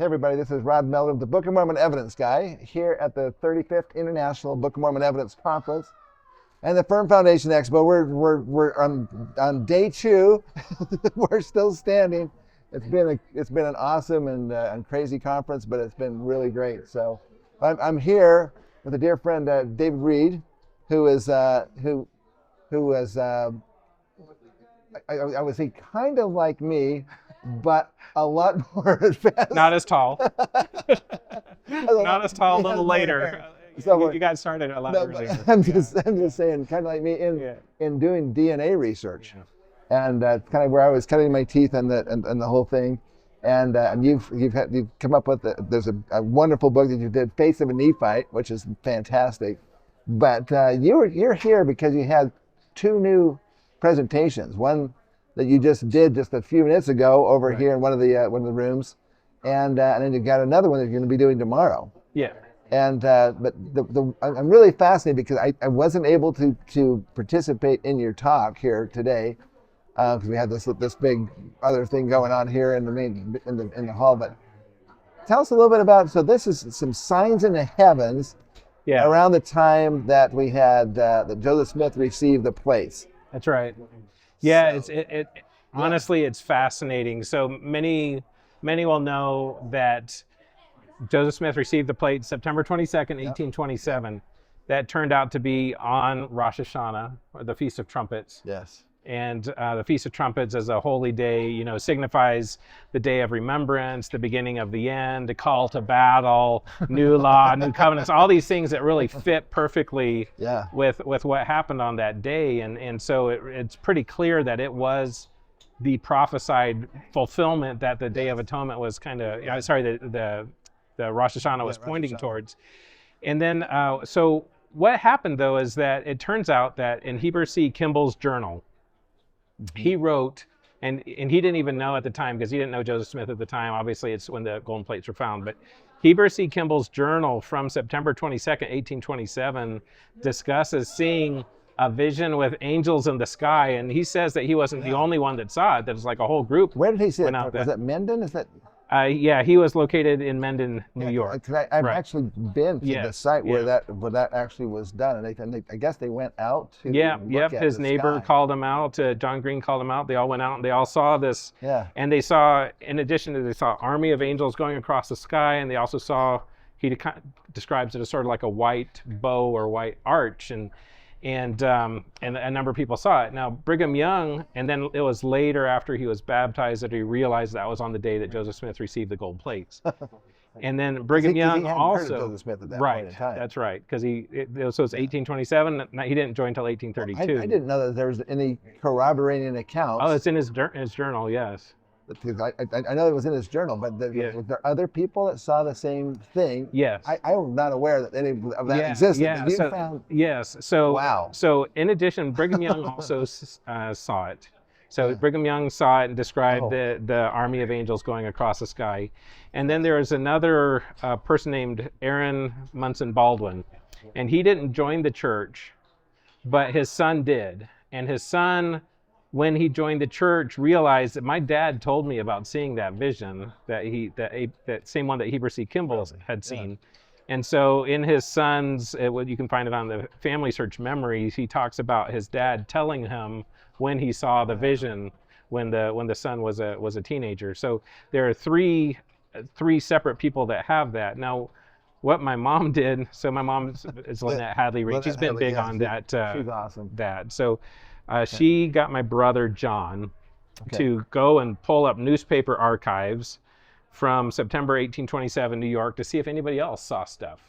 everybody, this is Rod Melvin, the Book of Mormon Evidence Guy, here at the 35th International Book of Mormon Evidence Conference and the Firm Foundation Expo. We're on day 2. We're still standing. It's been an awesome and crazy conference, but it's been really great. So I'm here with a dear friend, David Reed, who is I would say kind of like me, but a lot more advanced. Not as tall. Not as tall, a little later. So you got started a lot earlier. I'm just saying, kind of like me in doing DNA research, and kind of where I was cutting my teeth and the whole thing, and you've come up with there's a wonderful book that you did, Face of a Nephite, which is fantastic, but you're here because you had 2 new presentations. One that you just did just a few minutes ago over here in one of the rooms, and then you got another one that you're going to be doing tomorrow. Yeah. And but I'm really fascinated because I wasn't able to participate in your talk here today because we had this big other thing going on here in the hall. But tell us a little bit about. So this is some signs in the heavens. Yeah. Around the time that we had that Joseph Smith received the plates. That's right. Yeah, so, honestly, it's fascinating. So many will know that Joseph Smith received the plate September 22nd, 1827. That turned out to be on Rosh Hashanah, or the Feast of Trumpets. Yes. And the Feast of Trumpets as a holy day, signifies the day of remembrance, the beginning of the end, a call to battle, new law, new covenants, all these things that really fit perfectly with what happened on that day. And so it's pretty clear that it was the prophesied fulfillment that the Day of Atonement was the Rosh Hashanah was pointing towards. And then, so what happened though is that it turns out that in Heber C. Kimball's journal, he wrote, and he didn't even know at the time because he didn't know Joseph Smith at the time. Obviously, it's when the golden plates were found. But Heber C. Kimball's journal from September 22nd, 1827 discusses seeing a vision with angels in the sky. And he says that he wasn't the only one that saw it. That was like a whole group. Where did he see it? Was it Menden? Is that? Yeah, he was located in Menden, New York. I've actually been to the site where that actually was done, and I guess they went out to look at his neighbor called him out. John Green called him out. They all went out and they all saw this. Yeah. And they saw, in addition to, they saw army of angels going across the sky, and they also saw, he describes it as sort of like a white bow or white arch, and a number of people saw it. Now, Brigham Young, and then it was later after he was baptized that he realized that was on the day that Joseph Smith received the gold plates. And then Brigham Young also, Joseph Smith at that right, point in time. That's right, because so it's 1827. He didn't join until 1832. I didn't know that there was any corroborating accounts. Oh, it's in his journal, yes. I know it was in his journal, but were there other people that saw the same thing? Yes. I was not aware that any of that existed. Yeah. Yes. So wow. So in addition, Brigham Young also saw it. So Brigham Young saw it and described the army of angels going across the sky. And then there was another person named Aaron Munson Baldwin, and he didn't join the church, but his son did. And his son, when he joined the church, realized that my dad told me about seeing that vision, that same one that Heber C. Kimball had seen. And so in his son's, you can find it on the Family Search Memories, he talks about his dad telling him when he saw the vision when the son was a teenager. So there are three separate people that have that. Now, what my mom did, so my mom is Lynette Hadley Reed. She's been big on that. She's awesome. That. So she got my brother John to go and pull up newspaper archives from September 1827 New York to see if anybody else saw stuff.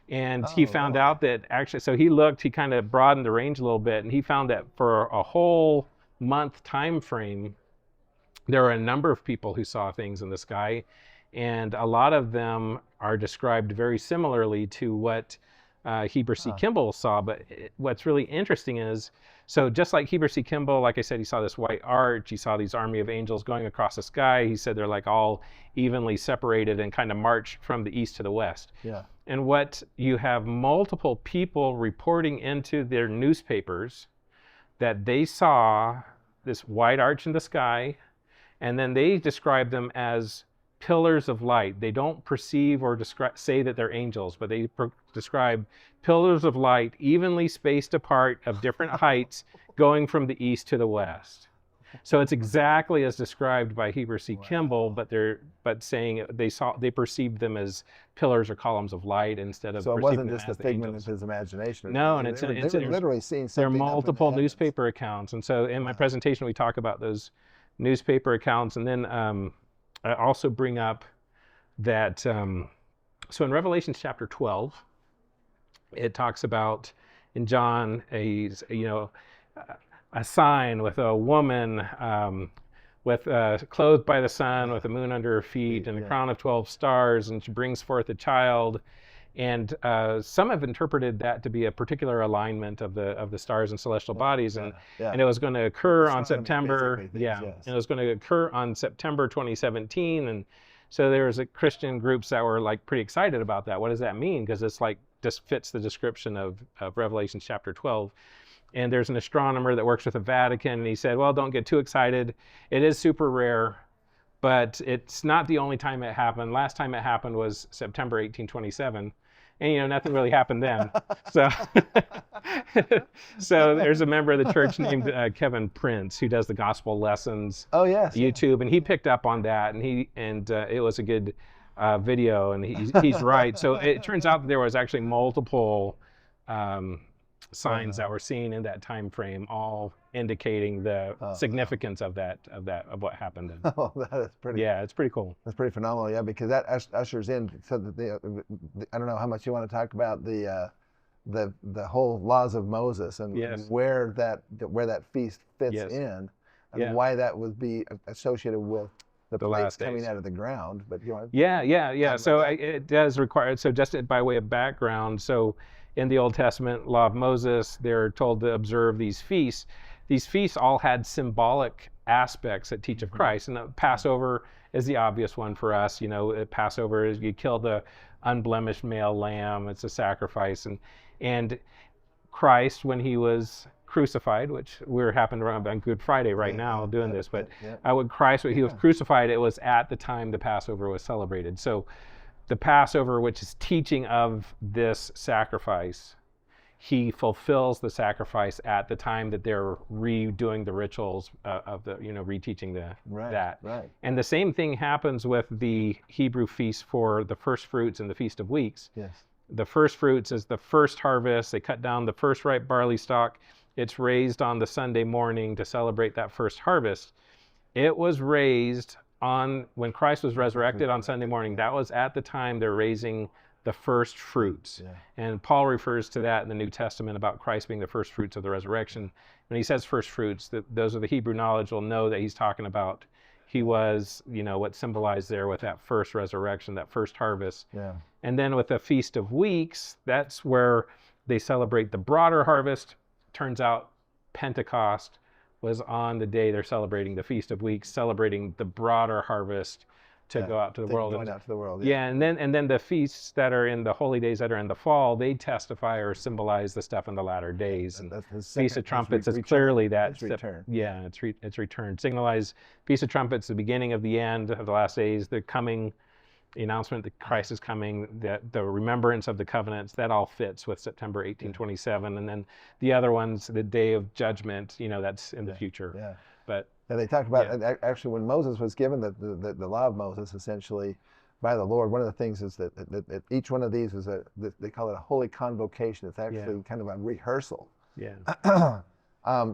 And he found out that actually, so he kind of broadened the range a little bit, and he found that for a whole month time frame, there were a number of people who saw things in the sky, and a lot of them are described very similarly to what Heber C. Kimball saw. But what's really interesting is, so just like Heber C. Kimball, like I said, he saw this white arch, he saw these army of angels going across the sky. He said they're like all evenly separated and kind of march from the east to the west. Yeah. And what you have multiple people reporting into their newspapers that they saw this white arch in the sky, and then they describe them as pillars of light. They don't perceive or say that they're angels, but they describe pillars of light evenly spaced apart of different heights going from the east to the west. So it's exactly as described by Heber C. Kimball, but saying they perceived them as pillars or columns of light instead of. So it wasn't just a figment of his imagination. No, and they were literally seeing something. There are multiple newspaper accounts, and so in my presentation we talk about those newspaper accounts, and then I also bring up that. So in Revelation chapter 12, it talks about in John a sign with a woman clothed by the sun with the moon under her feet and a crown of 12 stars, and she brings forth a child. And some have interpreted that to be a particular alignment of the stars and celestial bodies, and it was going to occur on September. And it was going to occur on September 2017. And so there was Christian groups that were like pretty excited about that. What does that mean? Because it's like just fits the description of Revelation chapter 12. And there's an astronomer that works with the Vatican, and he said, well, don't get too excited. It is super rare, but it's not the only time it happened. Last time it happened was September 1827. And, nothing really happened then. So so there's a member of the church named Kevin Prince who does the gospel lessons. Oh, yes. YouTube, and he picked up on that, and it was a good video, and he's right. So it turns out that there was actually multiple signs that were seen in that time frame, all indicating the significance of what happened. Oh, that is pretty. Yeah, it's pretty cool. That's pretty phenomenal. Yeah, because that ushers in. So that I don't know how much you want to talk about the whole laws of Moses and where that feast fits in, and why that would be associated with the plates coming out of the ground. But you know. So it does require. So just by way of background, so in the Old Testament law of Moses, they're told to observe these feasts. These feasts all had symbolic aspects that teach of Christ, and the Passover is the obvious one for us. Passover is you kill the unblemished male lamb. It's a sacrifice, and Christ, when he was crucified, which we're happening around on Good Friday right now doing this, but when Christ, when he was crucified, it was at the time the Passover was celebrated. So the Passover, which is teaching of this sacrifice, he fulfills the sacrifice at the time that they're redoing the rituals of the, reteaching that. Right. And the same thing happens with the Hebrew feast for the first fruits and the Feast of Weeks. Yes. The first fruits is the first harvest. They cut down the first ripe barley stalk. It's raised on the Sunday morning to celebrate that first harvest. It was raised when Christ was resurrected on Sunday morning. That was at the time they're raising the first fruits. And Paul refers to that in the New Testament about Christ being the first fruits of the resurrection. When he says first fruits, those of the Hebrew knowledge will know that he's talking about he was, what's symbolized there with that first resurrection, that first harvest. And then with the Feast of Weeks, that's where they celebrate the broader harvest. Turns out Pentecost was on the day they're celebrating the Feast of Weeks, celebrating the broader harvest to go out to the world. Going out to the world. And then the feasts that are in the holy days that are in the fall, they testify or symbolize the stuff in the latter days. And Feast of Trumpets is clearly that. It's return. It's return. Signalize Feast of Trumpets, the beginning of the end of the last days, the coming, the announcement that Christ is coming, that the remembrance of the covenants, that all fits with September 1827. And then the other ones, the Day of Judgment, that's in the future. But they talked about actually when Moses was given the law of Moses essentially by the Lord. One of the things is that each one of these is they call it a holy convocation. It's actually kind of a rehearsal,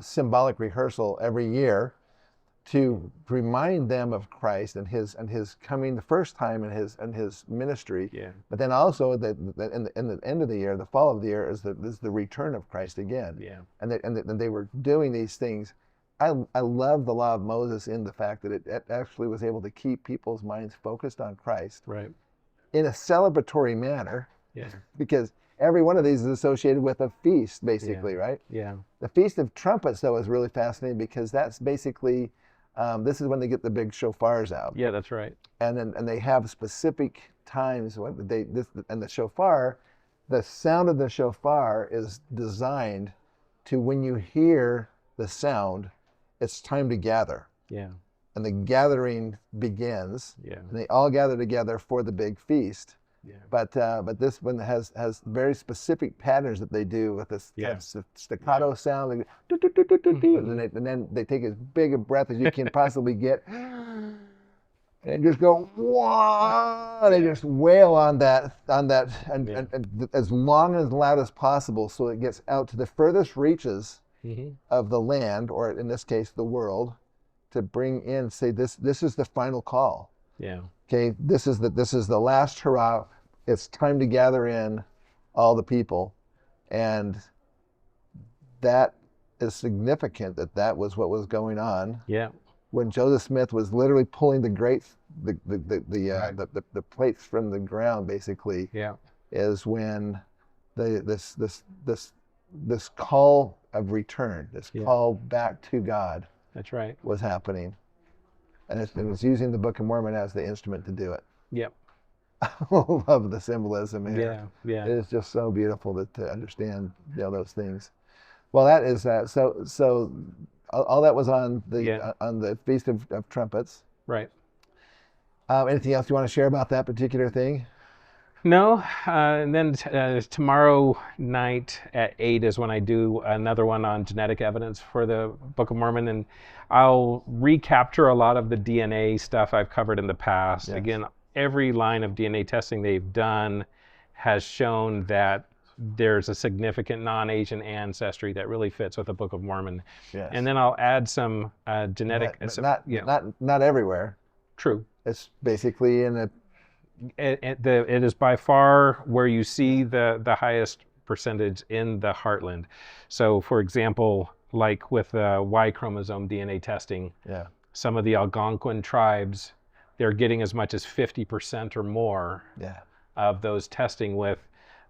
symbolic rehearsal every year to remind them of Christ and his coming the first time in his ministry. But then also that in the end of the year, the fall of the year is the return of Christ again. And they were doing these things. I love the law of Moses in the fact that it actually was able to keep people's minds focused on Christ in a celebratory manner, because every one of these is associated with a feast, basically, right? The Feast of Trumpets, though, is really fascinating because that's basically, this is when they get the big shofars out. That's right. And they have specific times when and the shofar, the sound of the shofar is designed to when you hear the sound, it's time to gather. and the gathering begins. Yeah. And they all gather together for the big feast. Yeah. But this one has very specific patterns that they do with this kind of staccato sound, like, and then they take as big a breath as you can possibly get, and just go, whoa! They just wail on that, and as long and as loud as possible, so it gets out to the furthest reaches of the land, or in this case, the world, to bring in, say, this is the final call. Yeah. Okay, this is the last hurrah. It's time to gather in all the people, and that is significant that was what was going on. Yeah. When Joseph Smith was literally pulling the plates from the ground, basically. Yeah. Is when this call of return, this call back to God. That's right. Was happening, and it was using the Book of Mormon as the instrument to do it. Yep. I love the symbolism here. Yeah. It is just so beautiful to understand, those things. Well, that is so all that was on the Feast of Trumpets. Right. Anything else you want to share about that particular thing? No, and then tomorrow night at 8 is when I do another one on genetic evidence for the Book of Mormon, and I'll recapture a lot of the DNA stuff I've covered in the past. Yes. Again, every line of DNA testing they've done has shown that there's a significant non-Asian ancestry that really fits with the Book of Mormon. Yes. And then I'll add some genetic... Not everywhere. True. It's basically in a... It is by far where you see the highest percentage in the heartland. So, for example, like with Y chromosome DNA testing, some of the Algonquin tribes, they're getting as much as 50% or more of those testing with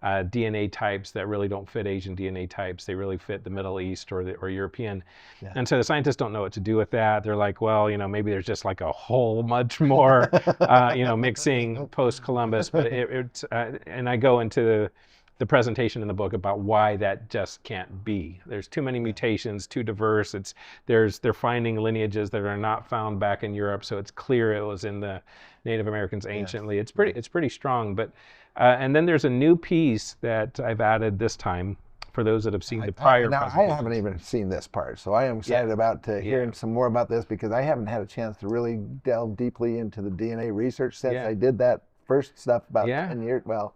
DNA types that really don't fit Asian DNA types. They really fit the Middle East or European. Yeah. And so the scientists don't know what to do with that. They're like, well, maybe there's just like a whole much more, mixing post-Columbus. But and I go into the presentation in the book about why that just can't be. There's too many mutations, too diverse. They're finding lineages that are not found back in Europe, so it's clear it was in the Native Americans anciently. It's pretty strong. But and then there's a new piece that I've added this time for those that have seen the prior. Now I haven't even seen this part, so I am excited about hearing some more about this, because I haven't had a chance to really delve deeply into the DNA research since I did that first stuff about 10 years. Well,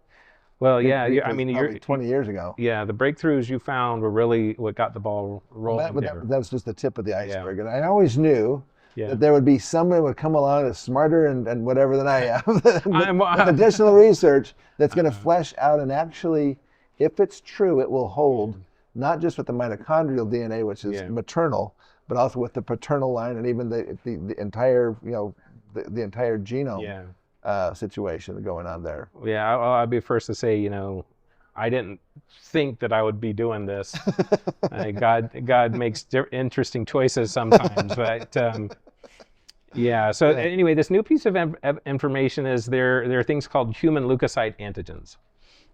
I mean, you're 20 years ago. Yeah, the breakthroughs you found were really what got the ball rolling. That was just the tip of the iceberg, and I always knew that there would be someone who would come along that's smarter and whatever than I am, with additional research that's going to flesh out, and actually, if it's true, it will hold not just with the mitochondrial DNA, which is maternal, but also with the paternal line, and even the entire the entire genome. Situation going on there. Yeah, I'll be first to say, I didn't think that I would be doing this. God makes interesting choices sometimes, but So anyway, this new piece of information is there are things called human leukocyte antigens,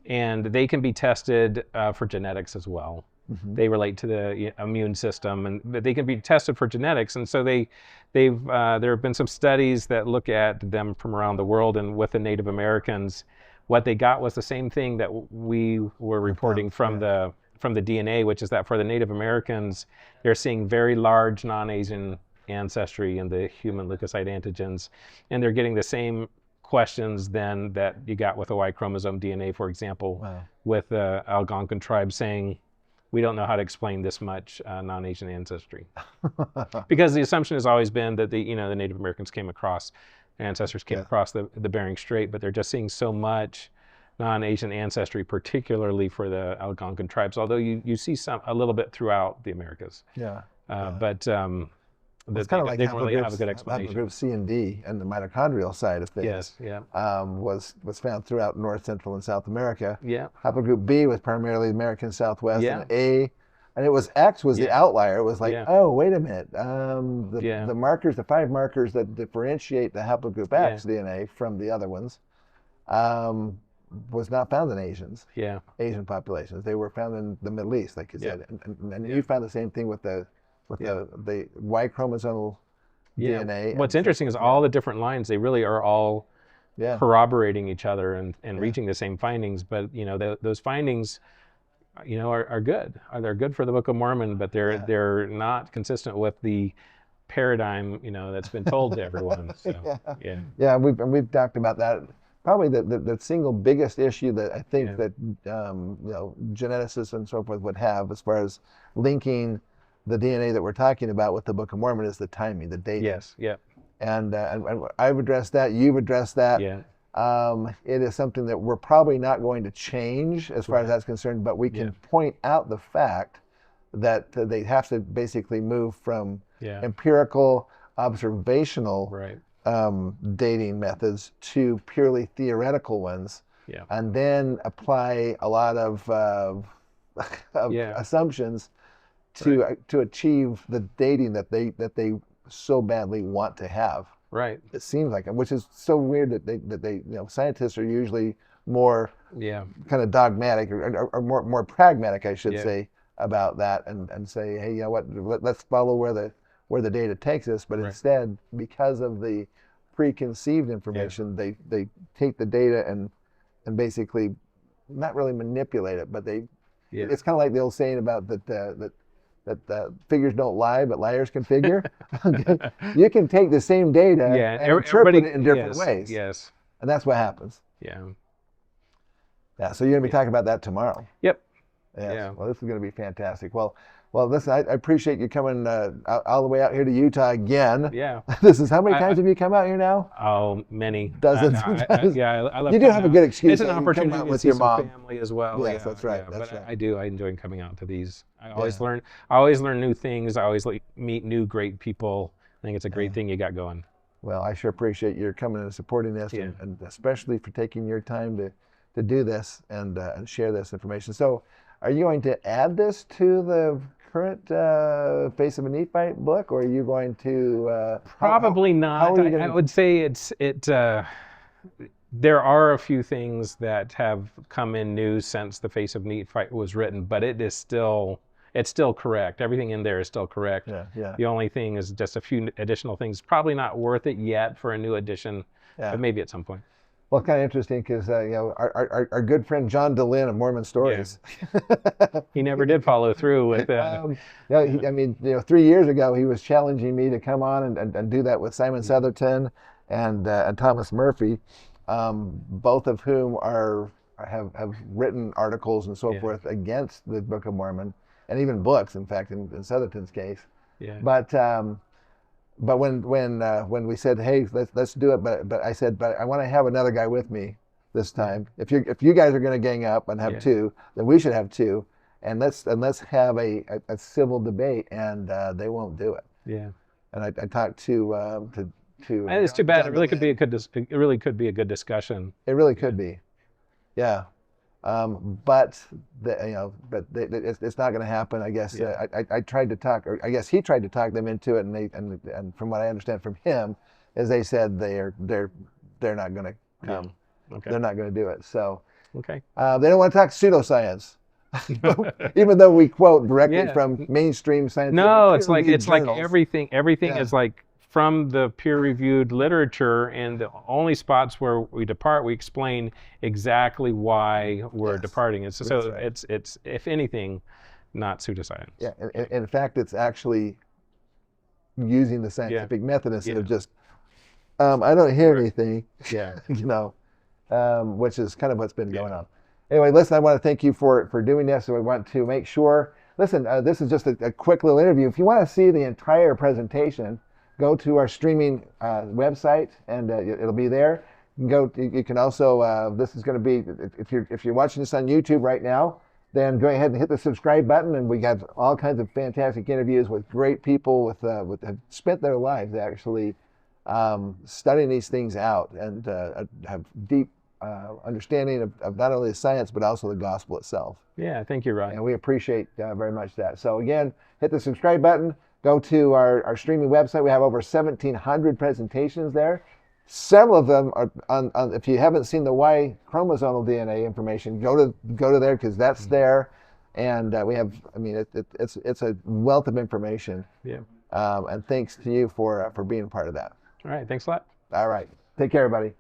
and they can be tested for genetics as well. Mm-hmm. They relate to the immune system, but they can be tested for genetics. And so there have been some studies that look at them from around the world, and with the Native Americans, what they got was the same thing that we were reporting from the DNA, which is that for the Native Americans, they're seeing very large non-Asian ancestry in the human leukocyte antigens, and they're getting the same questions then that you got with the Y chromosome DNA, for example, with the Algonquin tribe saying, we don't know how to explain this much non-Asian ancestry, because the assumption has always been that the Native Americans ancestors came across the Bering Strait, but they're just seeing so much non-Asian ancestry, particularly for the Algonquin tribes. Although you see a little bit throughout the Americas. But it's kind of like they don't really have a good explanation. Haplogroup C and D and the mitochondrial side of things. Was found throughout North, Central, and South America. Haplogroup B was primarily American Southwest, and A, and it was X was the outlier. It was like, oh, wait a minute, the markers, the 5 markers that differentiate the haplogroup X DNA from the other ones, was not found in Asian populations. They were found in the Middle East, like you said, and you found the same thing with the Y chromosomal DNA. What's interesting is all the different lines, they really are all corroborating each other and reaching the same findings. But those findings, are good. They're good for the Book of Mormon, but they're not consistent with the paradigm that's been told to everyone. So, we've talked about that. Probably the single biggest issue that I think that geneticists and so forth would have as far as linking the DNA that we're talking about with the Book of Mormon is the timing, the dating. Yes. Yeah. And I've addressed that. You've addressed that. Yeah. It is something that we're probably not going to change as far as that's concerned, but we can point out the fact that they have to basically move from empirical, observational dating methods to purely theoretical ones, and then apply a lot of assumptions to achieve the dating that they so badly want to have. Right. It seems like it, which is so weird that they scientists are usually more kind of dogmatic or more pragmatic, I should say, about that and say, hey, you know what, let's follow where the data takes us. But instead, because of the preconceived information, they take the data and basically not really manipulate it, but it's kind of like the old saying about that figures don't lie, but liars can figure. You can take the same data and interpret it in different ways. Yes. And that's what happens. Yeah. Yeah. So you're going to be talking about that tomorrow. Yep. Yes. Yeah. Well, this is going to be fantastic. Well, listen, I appreciate you coming all the way out here to Utah again. Yeah. This is how many times have you come out here now? Oh, many. Dozens. I love you do have a good excuse. It's an opportunity to with see your some mom. family as well. Yes, that's right. That's right. I do. I enjoy coming out to these. I always learn new things. I always meet new great people. I think it's a great thing you got going. Well, I sure appreciate your coming and supporting this, and especially for taking your time to do this and share this information. So, are you going to add this to the current Face of a Nephite book, or are you going to probably not? I would say there are a few things that have come in new since the Face of Nephite was written, but it's still correct. Everything in there is still correct. Yeah. The only thing is just a few additional things. Probably not worth it yet for a new edition, but maybe at some point. Well, it's kind of interesting because our good friend John DeLynn of Mormon Stories. He never did follow through with. 3 years ago he was challenging me to come on and do that with Simon Southerton and Thomas Murphy, both of whom have written articles and so forth against the Book of Mormon, and even books, in fact, in Southerton's case. Yeah. But when we said, hey, let's do it, but I said, but I want to have another guy with me this time. If you guys are going to gang up and have two, then we should have two, and let's have a civil debate. And they won't do it. Yeah. And I talked to. And it's too bad. It really could be a good. It really could be a good discussion. It really could be. Yeah. But it's not going to happen. I guess I tried to talk, or I guess he tried to talk them into it, and from what I understand from him, is they said they're not going to come. Okay. They're not going to do it. So okay. They don't want to talk pseudoscience, even though we quote directly from mainstream science. No, it's like everything is like from the peer-reviewed literature, and the only spots where we depart, we explain exactly why we're departing. It's it's if anything, not pseudoscience. Yeah, in fact, it's actually using the scientific method instead of just I don't hear anything. Yeah, which is kind of what's been going on. Anyway, listen, I want to thank you for doing this, and we want to make sure. Listen, this is just a quick little interview. If you want to see the entire presentation, go to our streaming website, and it'll be there. You can also. This is going to be if you're watching this on YouTube right now, then go ahead and hit the subscribe button. And we got all kinds of fantastic interviews with great people with have spent their lives actually studying these things out and have deep understanding of not only the science but also the gospel itself. Yeah, thank you, Rod. And we appreciate very much that. So again, hit the subscribe button. Go to our streaming website. We have over 1,700 presentations there. Several of them are on if you haven't seen the Y chromosomal DNA information, go to there because that's there. And we have, it's a wealth of information. Yeah. And thanks to you for being a part of that. All right. Thanks a lot. All right. Take care, everybody.